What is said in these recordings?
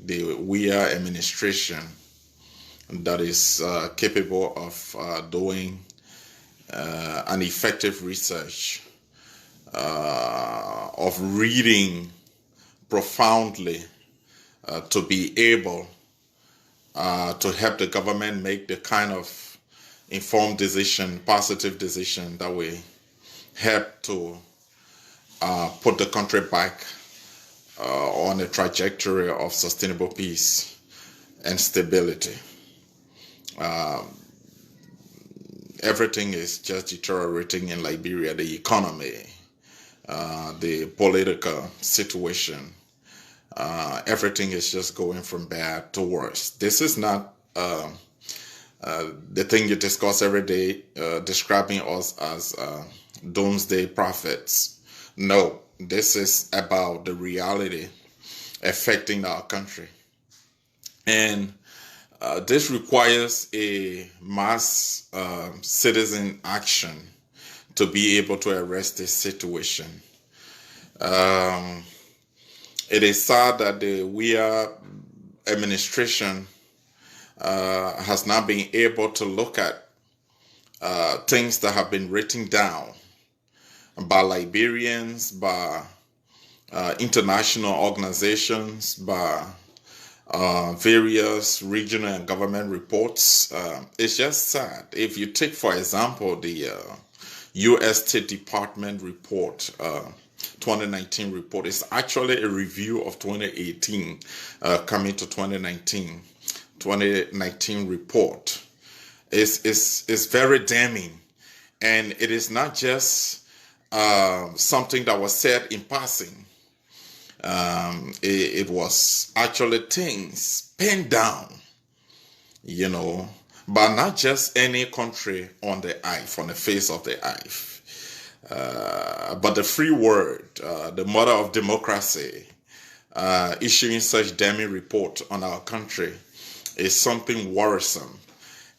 the Weah administration that is capable of doing an effective research, of reading profoundly to be able to help the government make the kind of informed decision, positive decision that will help to put the country back on a trajectory of sustainable peace and stability. Everything is just deteriorating in Liberia, the economy, the political situation. Everything is just going from bad to worse. This is not the thing you discuss every day, describing us as doomsday prophets. No, this is about the reality affecting our country. And this requires a mass citizen action to be able to arrest this situation. It is sad that the Weah administration has not been able to look at things that have been written down by Liberians, by international organizations, by various regional and government reports. It's just sad. If you take, for example, the U.S. State Department report, 2019 report, it's actually a review of 2018 coming to 2019. 2019 report is very damning, and it is not just something that was said in passing. It was actually things penned down, but not just any country on the face of the earth, but the free world, the mother of democracy, issuing such damning report on our country is something worrisome,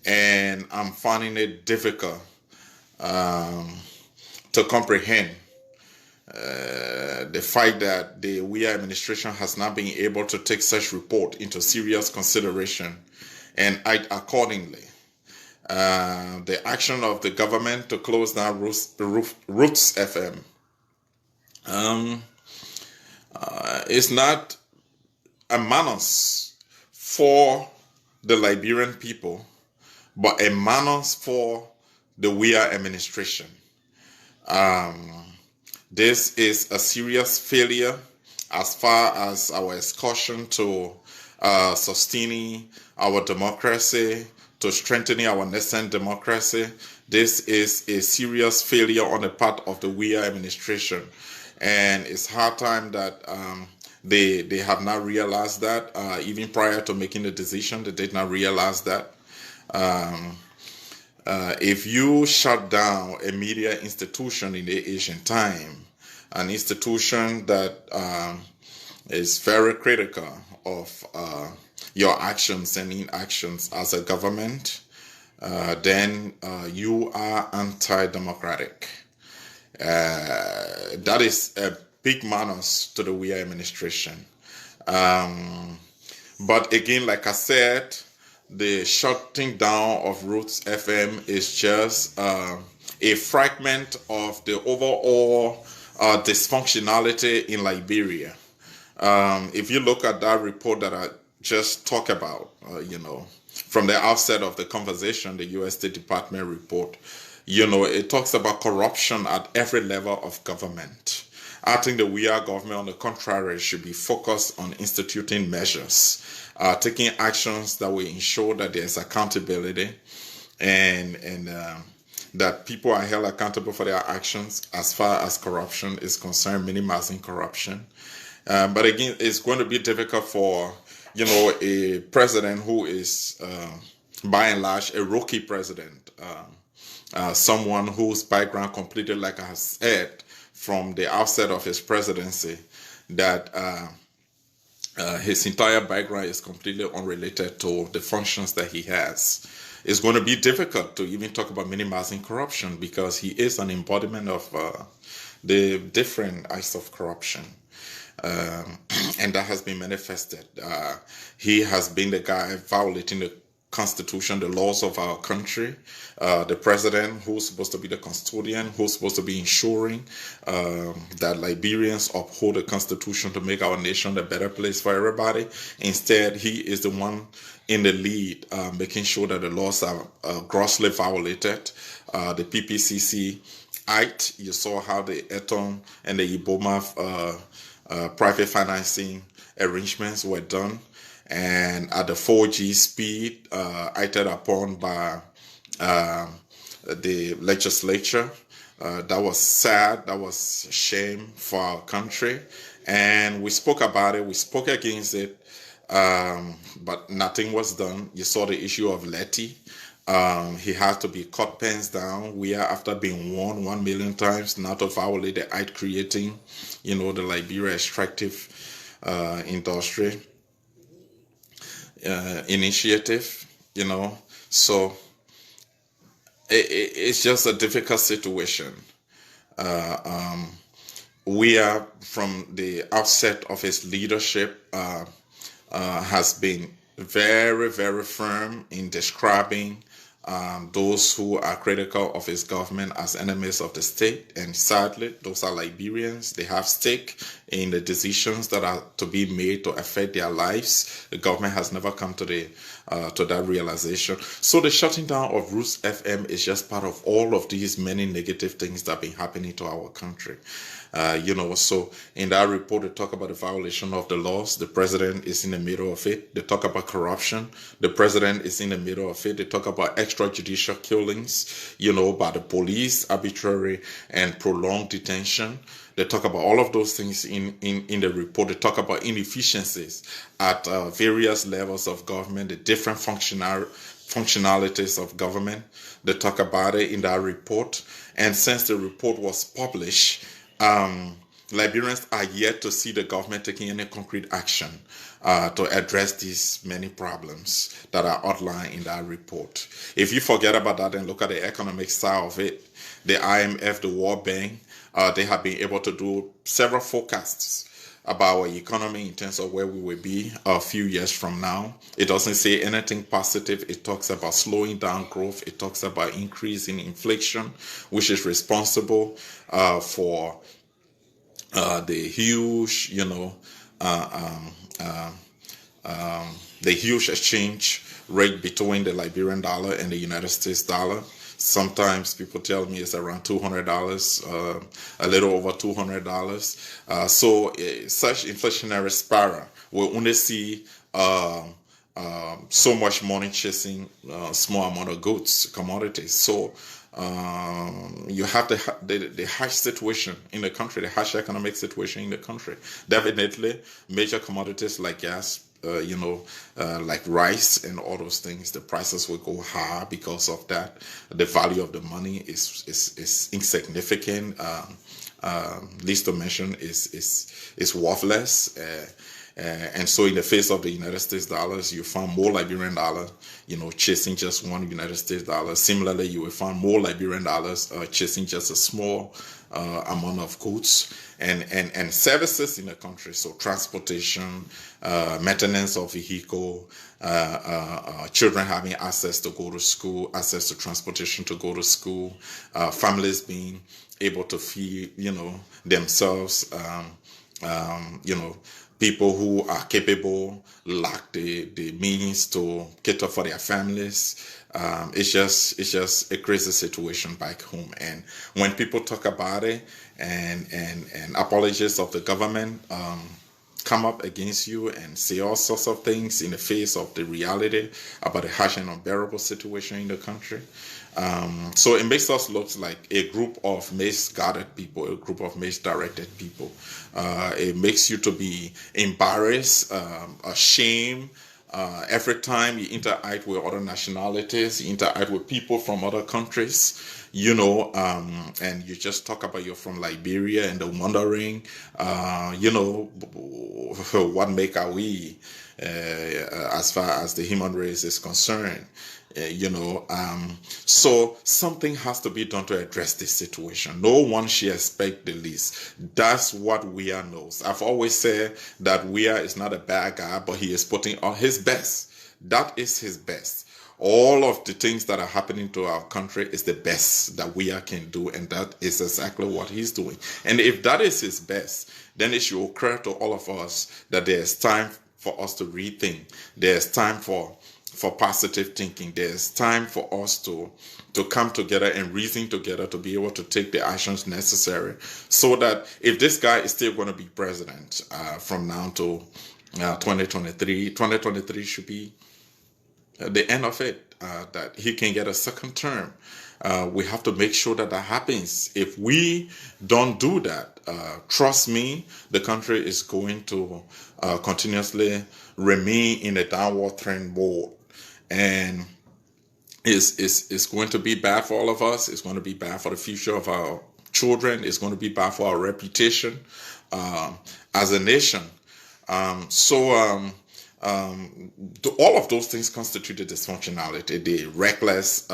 and I'm finding it difficult to comprehend the fact that the Weah administration has not been able to take such report into serious consideration and act accordingly. The action of the government to close down Roots FM is not a menace for the Liberian people, but a menace for the Weah administration. This is a serious failure as far as our excursion to sustaining our democracy, to strengthening our nascent democracy. This is a serious failure on the part of the Weah administration. And it's hard time that they have not realized that. Even prior to making the decision, they did not realize that. If you shut down a media institution in the Asian time, an institution that is very critical of your actions and inactions as a government, then you are anti-democratic. That is a big menace to the Weah administration. But again, like I said, the shutting down of Roots FM is just a fragment of the overall dysfunctionality in Liberia. If you look at that report that I just talked about, from the outset of the conversation, the U.S. State Department report, it talks about corruption at every level of government. I think the Weah government, on the contrary, should be focused on instituting measures, taking actions that will ensure that there's accountability and that people are held accountable for their actions as far as corruption is concerned, minimizing corruption. But again, it's going to be difficult for, a president who is, by and large, a rookie president, someone whose background completely, like I have said, from the outset of his presidency, that his entire background is completely unrelated to the functions that he has. It's going to be difficult to even talk about minimizing corruption because he is an embodiment of the different acts of corruption. And that has been manifested. He has been the guy violating the Constitution, the laws of our country, the president who's supposed to be the custodian, who's supposed to be ensuring that Liberians uphold the Constitution to make our nation a better place for everybody. Instead, he is the one in the lead, making sure that the laws are grossly violated. The PPCC Act, you saw how the Eton and the Iboma private financing arrangements were done, and at the 4G speed acted upon by the legislature. That was sad. That was a shame for our country, and we spoke about it. We spoke against it, but nothing was done. You saw the issue of Letty. He had to be cut pens down. We are, after being warned 1 million times not to violate the act creating, the Liberia extractive industry initiative, So it's just a difficult situation. We are, from the outset of his leadership, has been very, very firm in describing those who are critical of his government as enemies of the state. And sadly, those are Liberians. They have stake in the decisions that are to be made to affect their lives. The government has never come to that realization. So the shutting down of Roots FM is just part of all of these many negative things that have been happening to our country. So in that report, they talk about the violation of the laws. The president is in the middle of it. They talk about corruption. The president is in the middle of it. They talk about extrajudicial killings, by the police, arbitrary and prolonged detention. They talk about all of those things in the report. They talk about inefficiencies at various levels of government, the different functionalities of government. They talk about it in that report. And since the report was published, Liberians are yet to see the government taking any concrete action to address these many problems that are outlined in that report. If you forget about that and look at the economic side of it, the IMF, the World Bank, they have been able to do several forecasts about our economy in terms of where we will be a few years from now. It doesn't say anything positive. It talks about slowing down growth. It talks about increasing inflation, which is responsible for the huge, the huge exchange rate between the Liberian dollar and the United States dollar. Sometimes people tell me it's around $200, a little over $200. So such inflationary spiral will only see so much money chasing small amount of goods, commodities. So you have the harsh situation in the country, the harsh economic situation in the country. Definitely, major commodities like gas, like rice and all those things, the prices will go high because of that. The value of the money is insignificant. Least to mention is worthless. And so in the face of the United States dollars, you find more Liberian dollar, chasing just one United States dollar. Similarly, you will find more Liberian dollars chasing just a small amount of goods and services in the country. So transportation, maintenance of vehicle, children having access to go to school, access to transportation to go to school, families being able to feed, themselves, people who are capable lack the means to cater for their families. It's just a crazy situation back home. And when people talk about it and apologists of the government come up against you and say all sorts of things in the face of the reality about the harsh and unbearable situation in the country. So it makes us look like a group of misguided people, a group of misdirected people. It makes you to be embarrassed, ashamed. Every time you interact with other nationalities, you interact with people from other countries, and you just talk about you're from Liberia and the wondering, what make are we as far as the human race is concerned. So something has to be done to address this situation. No one should expect the least. That's what Weah knows. I've always said that Weah is not a bad guy, but he is putting on his best. That is his best. All of the things that are happening to our country is the best that Weah can do, and that is exactly what he's doing. And if that is his best, then it should occur to all of us that there's time for us to rethink. There's time for positive thinking. There's time for us to come together and reason together to be able to take the actions necessary, so that if this guy is still going to be president from now to 2023 should be the end of it, that he can get a second term. We have to make sure that happens. If we don't do that, trust me, the country is going to continuously remain in a downward trend mode. And it's going to be bad for all of us. It's going to be bad for the future of our children. It's going to be bad for our reputation as a nation. All of those things constitute the dysfunctionality, the reckless,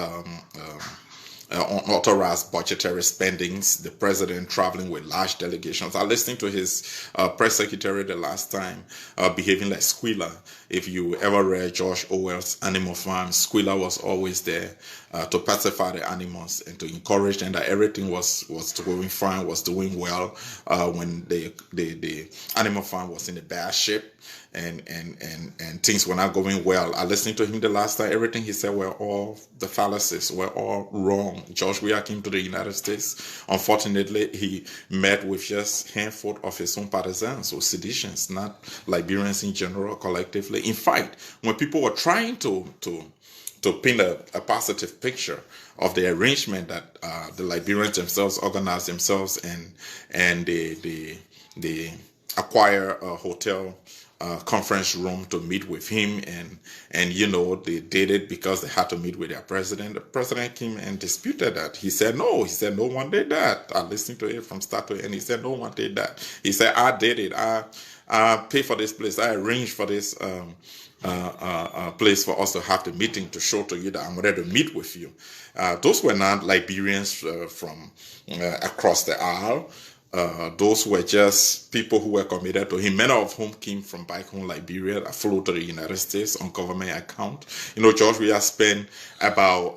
unauthorized budgetary spendings, the president traveling with large delegations. I listened to his press secretary the last time behaving like Squealer. If you ever read George Orwell's Animal Farm, Squealer was always there to pacify the animals and to encourage them that everything was going fine, was doing well when the Animal Farm was in a bad shape. And things were not going well. I listened to him the last time. Everything he said were all the fallacies, were all wrong. George Weah came to the United States. Unfortunately, he met with just a handful of his own partisans or seditionists, not Liberians in general, collectively. In fact, when people were trying to paint a positive picture of the arrangement that the Liberians themselves organized themselves and they acquire a hotel conference room to meet with him, and they did it because they had to meet with their president. The president came and disputed that. He said no one did that. I listened to it from start to end. He said no one did that. He said I did it. I paid for this place. I arranged for this place for us to have the meeting to show to you that I'm ready to meet with you. Those were not Liberians from across the aisle. Those were just people who were committed to him, many of whom came from back home Liberia that flew to the United States on government account. George Weah spent about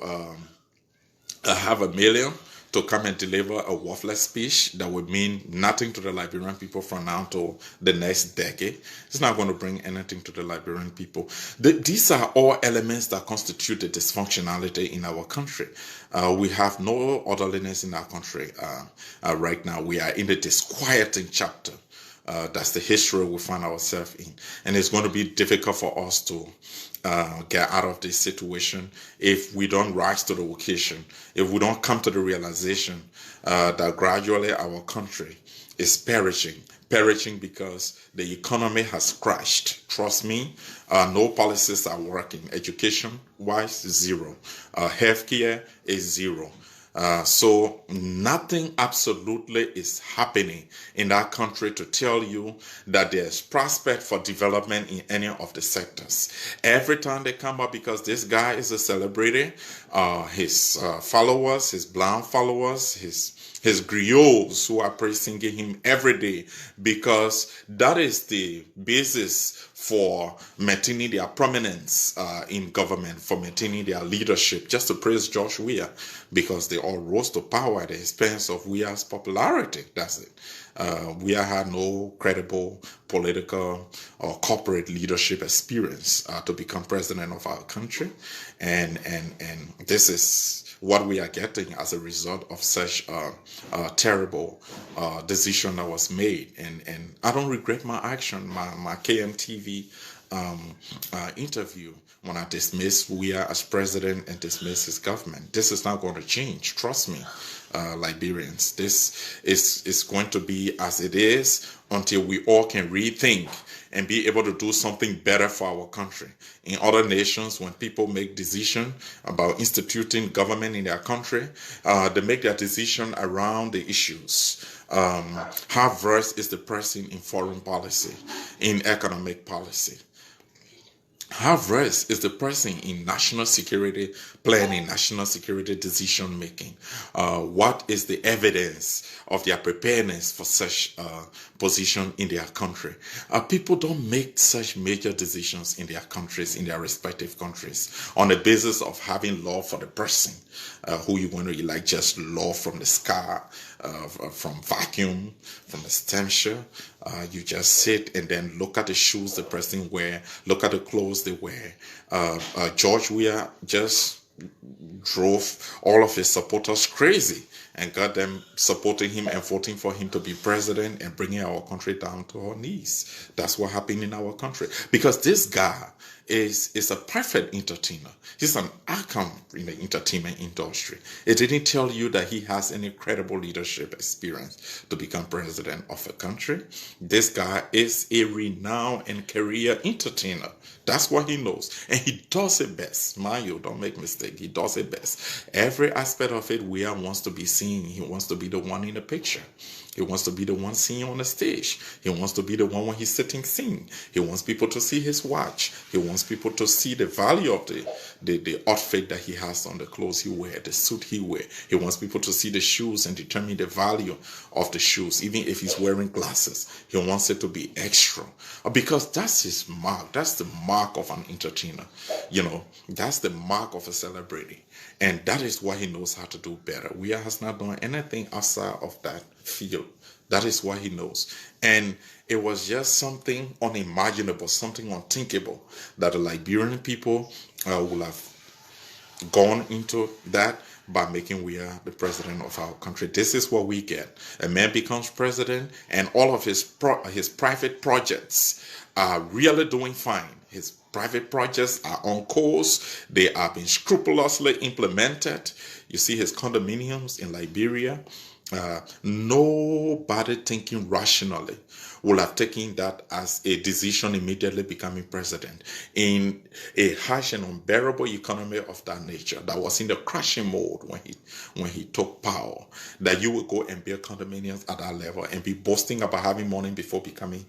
$500,000 to come and deliver a worthless speech that would mean nothing to the Liberian people from now to the next decade. It's not going to bring anything to the Liberian people. These are all elements that constitute the dysfunctionality in our country. We have no orderliness in our country right now. We are in the disquieting chapter. That's the history we find ourselves in. And it's going to be difficult for us to get out of this situation if we don't rise to the occasion, if we don't come to the realization that gradually our country is perishing because the economy has crashed. Trust me, no policies are working. Education-wise, zero. Healthcare is zero. So nothing absolutely is happening in that country to tell you that there's prospect for development in any of the sectors. Every time they come up, because this guy is a celebrity, his followers, his blind followers, his griots who are praising him every day, because that is the basis for maintaining their prominence in government, for maintaining their leadership, just to praise George Weah, because they all rose to power at the expense of Weah's popularity. That's it. Weah had no credible political or corporate leadership experience to become president of our country, and this is what we are getting as a result of such a terrible decision that was made. And I don't regret my action, my KMTV interview when I dismissed Weah as president and dismissed his government. This is not going to change. Trust me, Liberians. This is going to be as it is until we all can rethink and be able to do something better for our country. In other nations, when people make decisions about instituting government in their country, they make their decision around the issues. How versed is the person in foreign policy, in economic policy? How versed is the person in national security planning, national security decision making? What is the evidence of their preparedness for such position in their country? People don't make such major decisions in their countries, in their respective countries, on the basis of having law for the person who you want to elect, just law from the sky, from vacuum, from a stencher. You just sit and then look at the shoes the person wear, look at the clothes they wear. George Weah just drove all of his supporters crazy and got them supporting him and voting for him to be president and bringing our country down to our knees. That's what happened in our country. Because this guy is a perfect entertainer. He's an icon in the entertainment industry. It didn't tell you that he has any credible leadership experience to become president of a country. This guy is a renowned and career entertainer. That's what he knows. And he does it best. Mind you, don't make mistake. He does it best. Every aspect of it, Weah wants to be seen. He wants to be the one in the picture. He wants to be the one seen on the stage. He wants to be the one when he's sitting sing. He wants people to see his watch. He wants people to see the value of the outfit that he has on, the clothes he wears, the suit he wears. He wants people to see the shoes and determine the value of the shoes, even if he's wearing glasses. He wants it to be extra because that's his mark. That's the mark of an entertainer. That's the mark of a celebrity. And that is what he knows how to do better. Weah has not done anything outside of that field. That is what he knows. And it was just something unimaginable, something unthinkable that the Liberian people will have gone into that by making Weah the president of our country. This is what we get. A man becomes president and all of his private projects are really doing fine. His private projects are on course. They are being scrupulously implemented. You see his condominiums in Liberia. Nobody thinking rationally will have taken that as a decision immediately becoming president in a harsh and unbearable economy of that nature that was in the crashing mode when he took power, that you would go and build condominiums at that level and be boasting about having money before becoming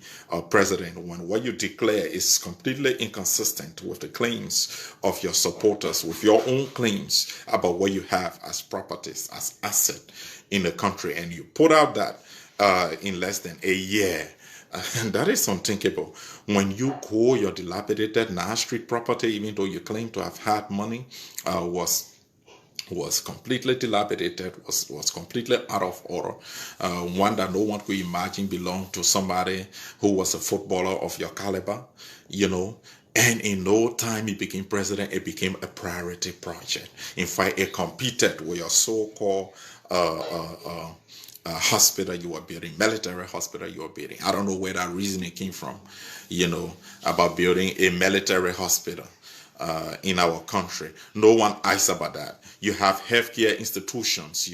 president when what you declare is completely inconsistent with the claims of your supporters, with your own claims about what you have as properties, as asset in the country, and you put out that in less than a year. And that is unthinkable. When you go, your dilapidated Nah Street property, even though you claim to have had money, was completely dilapidated, was completely out of order. One that no one could imagine belonged to somebody who was a footballer of your caliber, And in no time he became president, it became a priority project. In fact, it competed with your so-called hospital you were building, military hospital you were building. I don't know where that reasoning came from, about building a military hospital in our country. No one asks about that. You have healthcare institutions,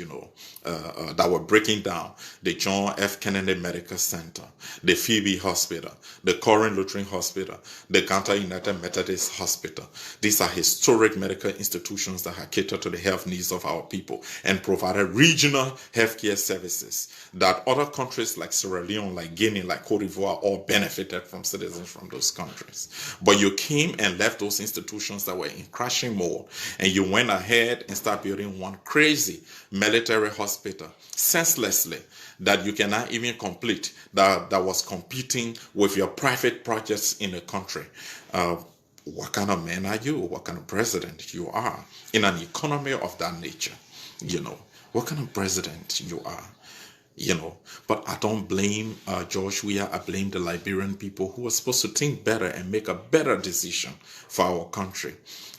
that were breaking down. The John F. Kennedy Medical Center, the Phoebe Hospital, the Corin Lutheran Hospital, the Ganta United Methodist Hospital. These are historic medical institutions that have catered to the health needs of our people and provided regional healthcare services that other countries like Sierra Leone, like Guinea, like Cote d'Ivoire all benefited from citizens from those countries. But you came and left those institutions that were in crashing mode, and you went ahead and started building one crazy military hospital senselessly that you cannot even complete, that was competing with your private projects in the country. What kind of man are you? What kind of president you are in an economy of that nature? What kind of president you are? But I don't blame George Weah. I blame the Liberian people who were supposed to think better and make a better decision for our country.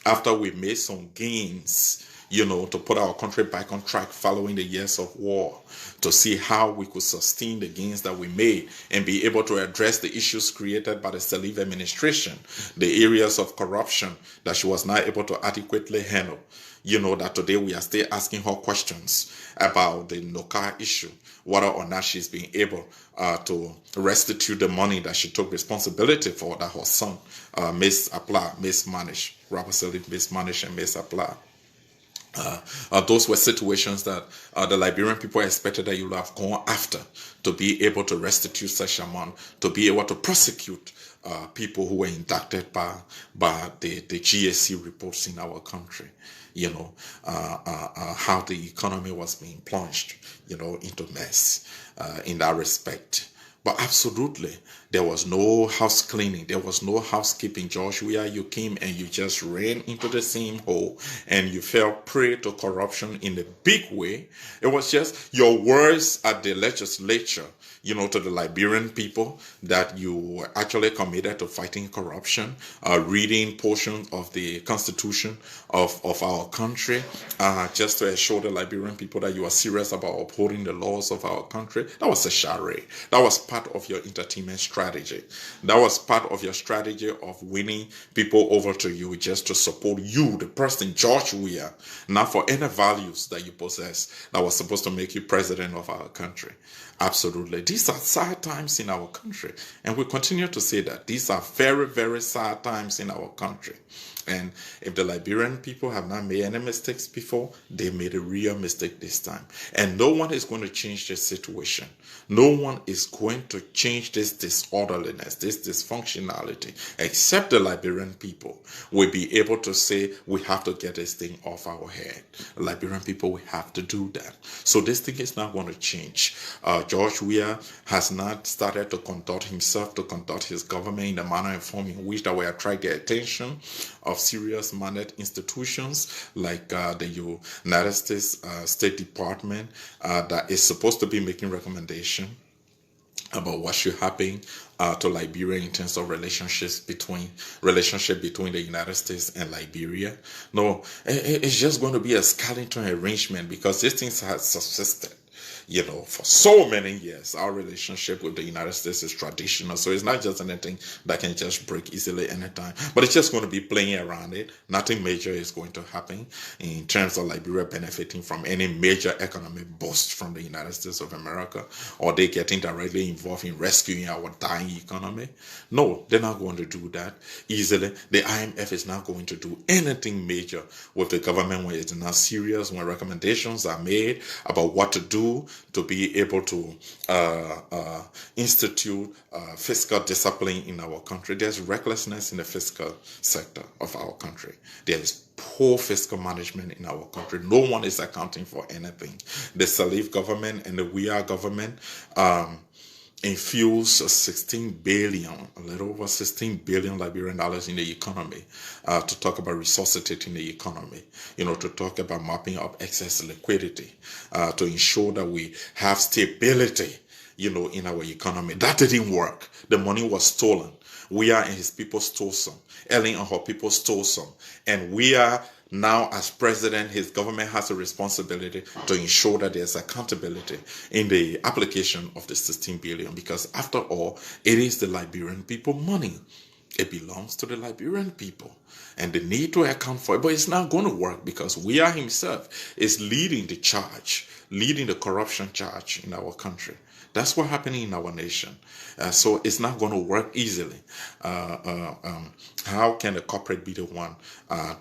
After we made some gains, to put our country back on track following the years of war, to see how we could sustain the gains that we made and be able to address the issues created by the Salif administration, the areas of corruption that she was not able to adequately handle. That today we are still asking her questions about the Noka issue, whether or not she's been able to restitute the money that she took responsibility for, that her son mismanaged, Rabbi Salif mismanaged and misapply. Those were situations that the Liberian people expected that you would have gone after, to be able to restitute such amount, to be able to prosecute people who were indicted by the GSC reports in our country. How the economy was being plunged, into mess in that respect. But absolutely, there was no house cleaning. There was no housekeeping. George Weah, you came and you just ran into the same hole and you fell prey to corruption in a big way. It was just your words at the legislature, to the Liberian people, that you were actually committed to fighting corruption, reading portions of the Constitution of our country, just to assure the Liberian people that you are serious about upholding the laws of our country. That was a charade. That was part of your entertainment strategy. That was part of your strategy of winning people over to you just to support you, the person, George Weah, not for any values that you possess that was supposed to make you president of our country. Absolutely. These are sad times in our country. And we continue to say that these are very, very sad times in our country. And if the Liberian people have not made any mistakes before, they made a real mistake this time. And no one is going to change this situation. No one is going to change this disorderliness, this dysfunctionality, except the Liberian people will be able to say, we have to get this thing off our head. The Liberian people, we have to do that. So this thing is not going to change. George Weah has not started to conduct his government in the manner and form in which that will attract the attention of serious minded institutions like the United States State Department that is supposed to be making recommendations about what should happen to Liberia in terms of relationship between the United States and Liberia. No, it's just going to be a skeleton arrangement, because these things have subsisted for so many years. Our relationship with the United States is traditional, so it's not just anything that can just break easily anytime, but it's just going to be playing around it. Nothing major is going to happen in terms of Liberia benefiting from any major economic boost from the United States of America, or they getting directly involved in rescuing our dying economy. No, they're not going to do that easily. The IMF is not going to do anything major with the government when it's not serious, when recommendations are made about what to do to be able to institute fiscal discipline in our country. There's recklessness in the fiscal sector of our country. There is poor fiscal management in our country. No one is accounting for anything. The Salif government and the Weah government infused a little over 16 billion Liberian dollars in the economy, to talk about resuscitating the economy, to talk about mopping up excess liquidity, to ensure that we have stability, in our economy. That didn't work. The money was stolen. Weah and his people stole some. Ellen and her people stole some. And Weah, now as president, his government has a responsibility to ensure that there's accountability in the application of the 16 billion, because after all, it is the Liberian people money. It belongs to the Liberian people, and they need to account for it. But it's not going to work, because Weah himself is leading the corruption charge in our country. That's what's happening in our nation. So it's not going to work easily. How can the corporate be the one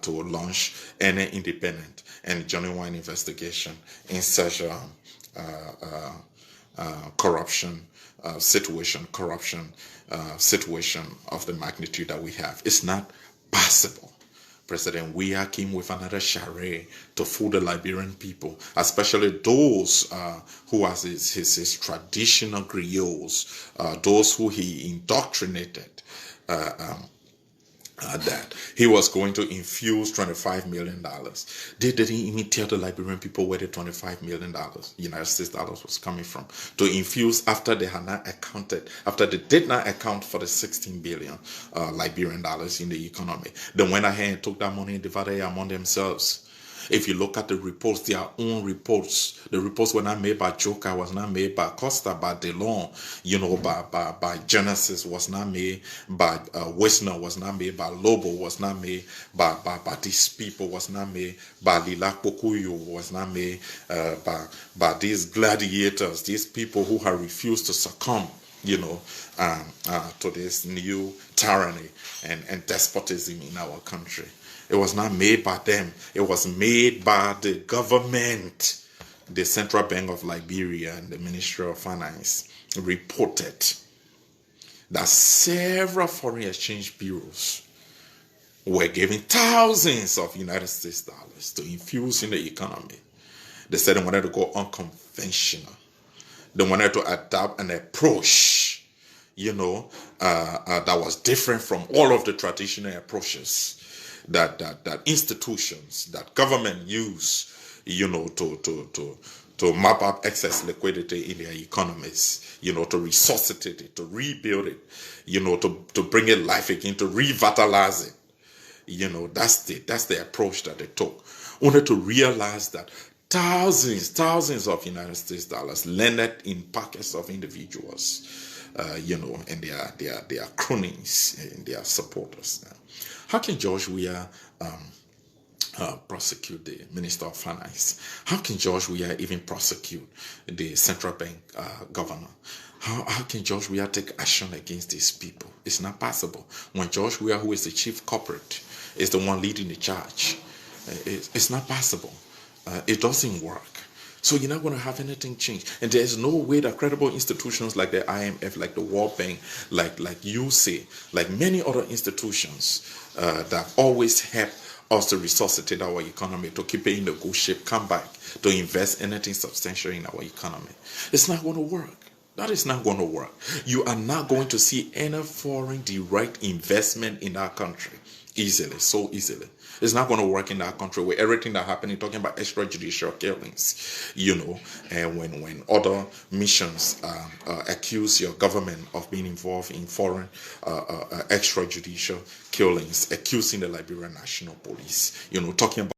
to launch any independent and genuine investigation in such a corruption situation of the magnitude that we have? It's not possible. President Weah came with another charade to fool the Liberian people, especially those who are his traditional griots, those who he indoctrinated, that he was going to infuse $25 million. They didn't even tell the Liberian people where the $25 million United States dollars was coming from to infuse after they did not account for the 16 billion Liberian dollars in the economy. They went ahead and took that money and divided it among themselves. If you look at the reports, their own reports, the reports were not made by Joekai, was not made by Costa, by DeLong, by Genesis, was not made by Wisner, was not made by Lobo, was not made by these people, was not made by Lila Pokuyo, was not made by these gladiators, these people who have refused to succumb, to this new tyranny and despotism in our country. It was not made by them. It was made by the government. The Central Bank of Liberia and the Ministry of Finance reported that several foreign exchange bureaus were giving thousands of United States dollars to infuse in the economy. They said they wanted to go unconventional. They wanted to adapt an approach, that was different from all of the traditional approaches that institutions, that government use, to map up excess liquidity in their economies, to resuscitate it, to rebuild it, to bring it life again, to revitalize it. That's the approach that they took. Only to realize that thousands of United States dollars landed in pockets of individuals, and their cronies and their supporters. How can George Weah prosecute the Minister of Finance? How can George Weah even prosecute the Central Bank governor? How can George Weah take action against these people? It's not possible. When George Weah, who is the chief culprit, is the one leading the charge, it's not possible. It doesn't work. So you're not going to have anything change. And there's no way that credible institutions like the IMF, like the World Bank, like UC, like many other institutions that always help us to resuscitate our economy, to keep it in the good shape, come back, to invest anything substantial in our economy. It's not going to work. That is not going to work. You are not going to see any foreign direct investment in our country so easily. It's not going to work in our country with everything that happening, talking about extrajudicial killings, and when other missions accuse your government of being involved in foreign extrajudicial killings, accusing the Liberian National Police, talking about